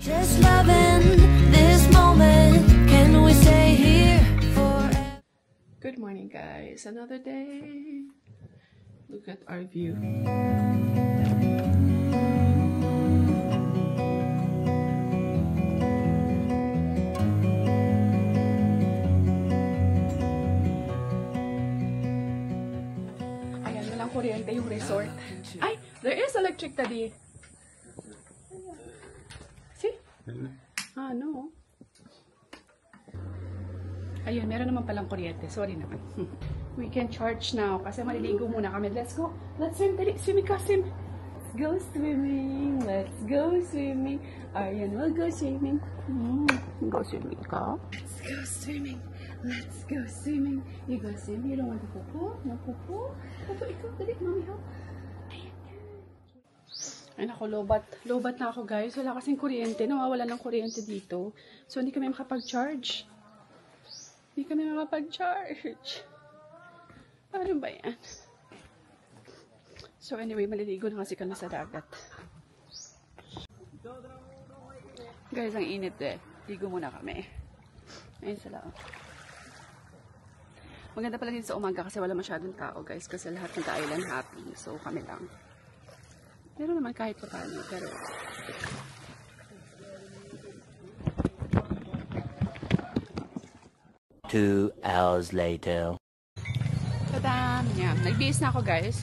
Just loving this moment. Can we stay here forever? Good morning, guys. Another day. Look at our view. Ayan, walang kuryente yung resort. Ay, there is electric, Daddy. See? Ah, no. Ayun, meron naman palang kuryente. Sorry naman. We can charge now kasi maliligo muna kami. Let's go. Let's swim. Dali, swimming ka, swim. Let's go swimming. Let's go swimming. Ayan, we'll go swimming. Go swimming ka. Let's go swimming. Let's go swimming. You go swim. You don't want to popo? No popo? Popo, ikaw. Dali, mommy, help. Ay nako, lobat. Lobat na ako, guys. Wala kasing kuryente. Nawawala ng kuryente dito. So, hindi kami makapag-charge. Hindi kami makapag-charge. Ano ba yan? So, anyway, maliligo na kasi kami sa dagat. Guys, ang init eh. Ligo muna kami. Ayun sila. Maganda pala dito sa umaga kasi wala masyadong tao, guys. Kasi lahat nag-island happy. So, kami lang. Meron naman kahit pa paano, pero 2 hours later. Tadam! Yan. Nagbihis na ako, guys.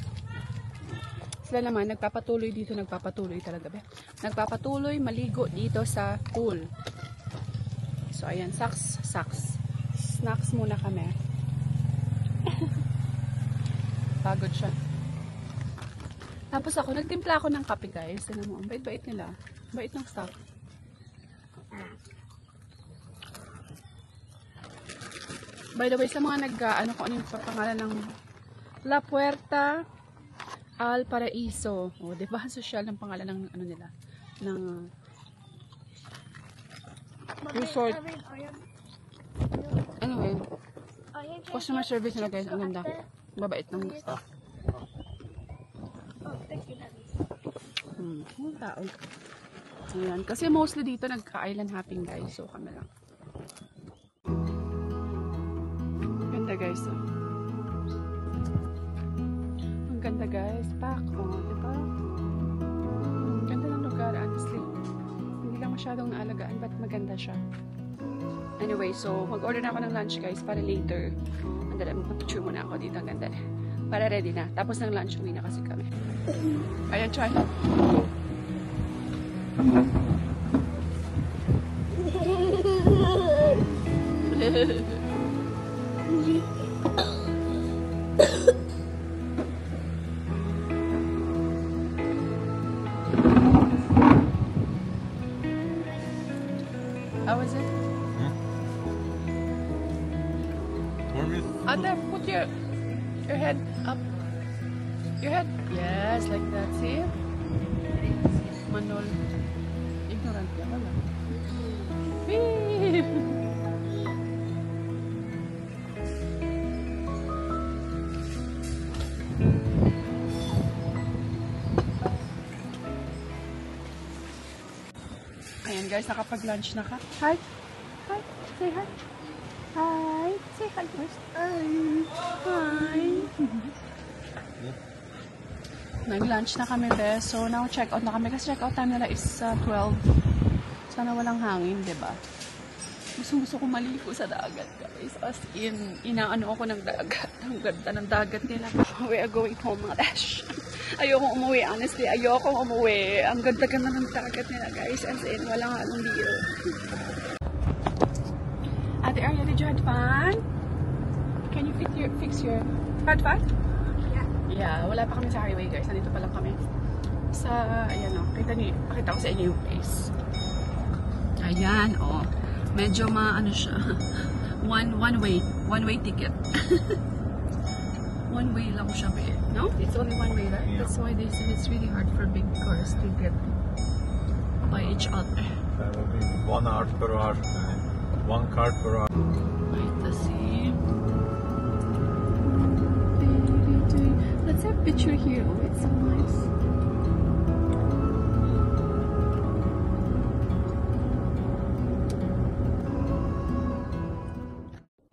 Sila naman, nagpapatuloy dito. Nagpapatuloy talaga ba? Nagpapatuloy maligo dito sa pool. So, ayan. Socks. Snacks muna kami. Pagod siya. Tapos ako, nagtimpla ako ng kape, guys. Ano mo, ang bait-bait nila. Bait ng staff. By the way, sa mga ano kung ano yung pangalan ng La Puerta al Paraíso. O, diba? Social ng pangalan ng ano nila. Ng resort. Anyway, customer service nila, guys. Ang ganda. Mabait ng staff. Mga tao. Ayan. Kasi mostly dito nagka-island hopping, guys. So, kami lang. Ganda, guys. Oh. Ang ganda, guys. Pack. Oh, diba? Ganda ng lugar, honestly. Hindi lang masyadong naalagaan, but maganda siya. Anyway, so, mag-order na ako ng lunch, guys, para later. Andala, mag-picture muna ako dito. Ang ganda. Para ready na. Tapos ng lunch, uwi na kasi kami. Ayan, try. How was it? Ate, put your head up. Your head. Yes, like that. See? Manol. Ignorant ka wala. Beep! Ayan, guys, nakapag-lunch na ka. Hi! Hi! Say hi! Hi! Say hi first. Hi! Hi! Nag-lunch na kami, bes. So, now check-out na kami. Kasi check-out time nila is 12. Sana walang hangin, diba? Gusto ko maligo sa dagat, guys. As in, inaano ako ng dagat. Ang ganda ng dagat nila. We are going home, mga dash. Ayokong umuwi, honestly. Ayokong umuwi. Ang ganda-ganda ng dagat nila, guys. As in, walang halong deal. Ate Arya, did you have fun? Can you fix your... Had fun? Yeah, wala pa kami sa highway, guys. Nandito pa lang kami. Sa, ayan o. Pakita ko sa inyo yung place. Ayan, o. Medyo ano siya. One way ticket. One way lang siya, babe. No? It's only one way, right? Yeah. That's why they say it's really hard for big cars to get by each other. That will be 1 hour per hour. 1 car per hour. Wait, let's see. Let's have a picture here. Oh, it's so nice.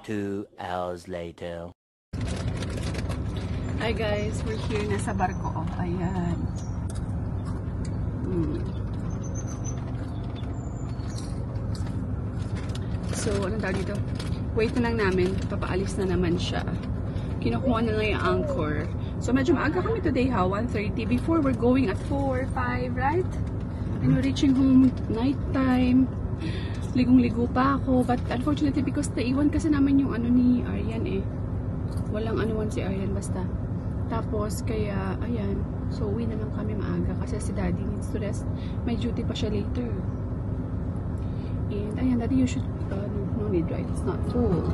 2 hours later. Hi guys, we're here. Nasa barko. Oh, ayan. So, anong tawag dito? Wait na lang namin. Papaalis na naman siya. Kinukuha na lang yung anchor. So, medyo maaga kami today ha. 1:30. Before, we're going at 4, 5, right? And we're reaching home night time. Ligong-ligo pa ako. But unfortunately, because naiwan kasi namin yung ano ni Aryan eh. Walang anuan si Aryan basta. Tapos, kaya, ayan. So, uwi na lang kami maaga kasi si Daddy needs to rest. May duty pa siya later. And, ayan, Daddy, you should, no need, right? It's not full.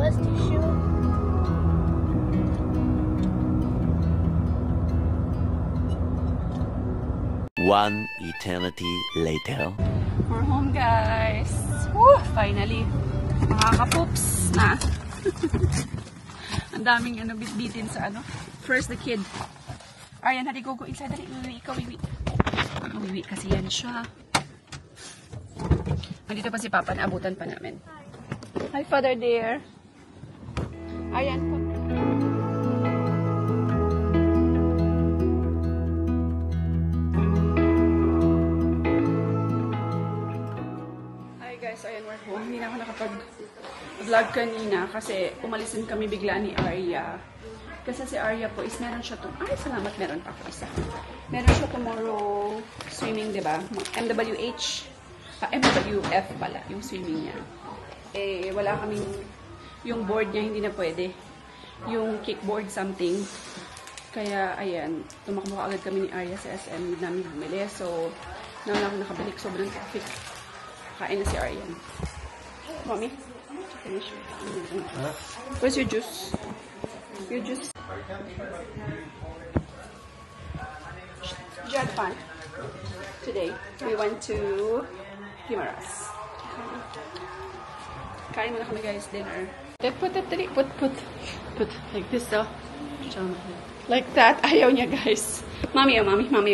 What's the shoe? One eternity later. We're home, guys. Woo! Finally. Makaka-poops na. Ang daming bit-bitin sa First, the kid. Aryan, hadi go inside. Dali, uwi. Ikaw, uwi. Uwi kasi yan siya. Andito pa si Papa. Naabutan pa namin. Hi, Father dear. Aryan, come. Guys, ayan, we're home. Hindi na ako nakapag-vlog kanina kasi umalis din kami bigla ni Arya. Kasi si Arya po is meron siya ay, salamat, meron pa ako isa. Meron siya tomorrow swimming, diba? MWH. MWF pala, yung swimming niya. Eh, wala kaming, yung board niya hindi na pwede. Yung kickboard something. Kaya, ayan, tumakbo agad kami ni Arya sa SM. Hindi namin bumili. So, naman ako nakabalik. Sobrang traffic. Kain na si Aryan. Mommy? Finish. Where's your juice? Your juice? Did you have fun? Today, we went to Guimaras. Kain muna kami guys, dinner. Put like this though. Like that. Ayaw niya guys. Mommy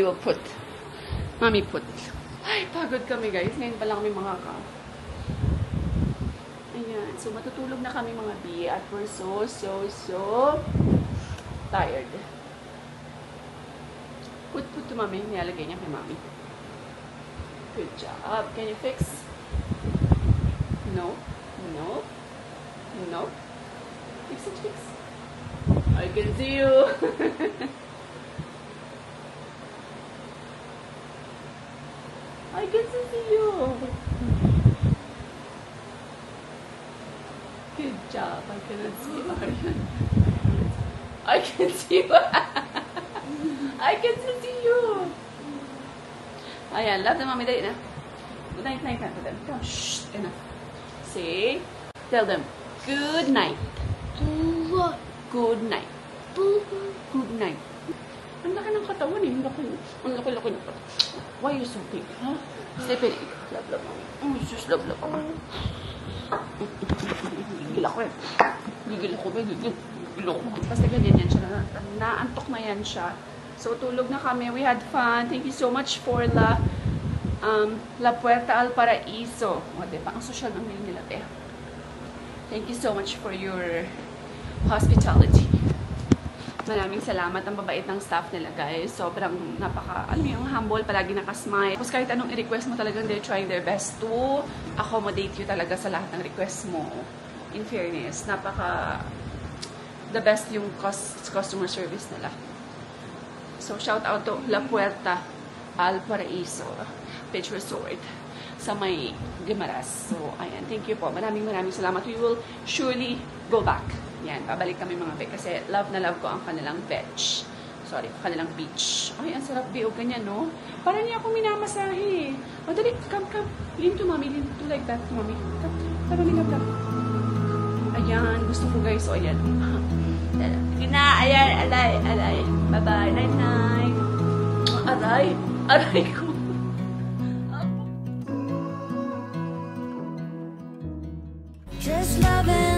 will put. Mommy put. Ay, pagod kami guys. Ngayon pa lang kami Ayan. So, matutulog na kami mga B. At we're so tired. Put to Mommy. Nilalagay niya kay Mommy. Good job. Can you fix? No. Fix it. I can see you. I can see you. Good job. I cannot see Aryan. I can see you. I can see you. Ayan, love the mommy. Dali na. Good night to them. Come, shh. Enough. Say, tell them, good night. Good night. Good night. Ang laki ng katawan eh. Ang laki ng katawan. Why are you so big, huh? Sleep in it. Love, mommy. Oh, just love, mommy. Gigil ako eh. Gigil ako. Basta ganyan yan siya. Naantok na yan siya. So, tulog na kami. We had fun. Thank you so much for La Puerta al Paraíso. O, diba? Ang social ng name nila, te. Thank you so much for your hospitality. Maraming salamat. Ang babait ng staff nila, guys. Sobrang yung humble, palagi nakasmile. Tapos kahit anong i-request mo talagang they're trying their best to accommodate you talaga sa lahat ng request mo. In fairness, the best yung customer service nila. So, shout out to La Puerta al Paraíso Beach Resort sa may Guimaras. So, ayan. Thank you po. Maraming salamat. We will surely go back. Yan, babalik kami mga be kasi love na love ko ang kanilang beach. Kanilang beach. Ay, ang sarap be o ganyan, no? Parang niya ako minamasahe. O, dali, come. Lean to mommy, lean to like that, mommy. Come, come. Ayan, gusto ko guys. O, ayan. Sige na, ayan, alay. Bye-bye, night. Aray ko. Just loving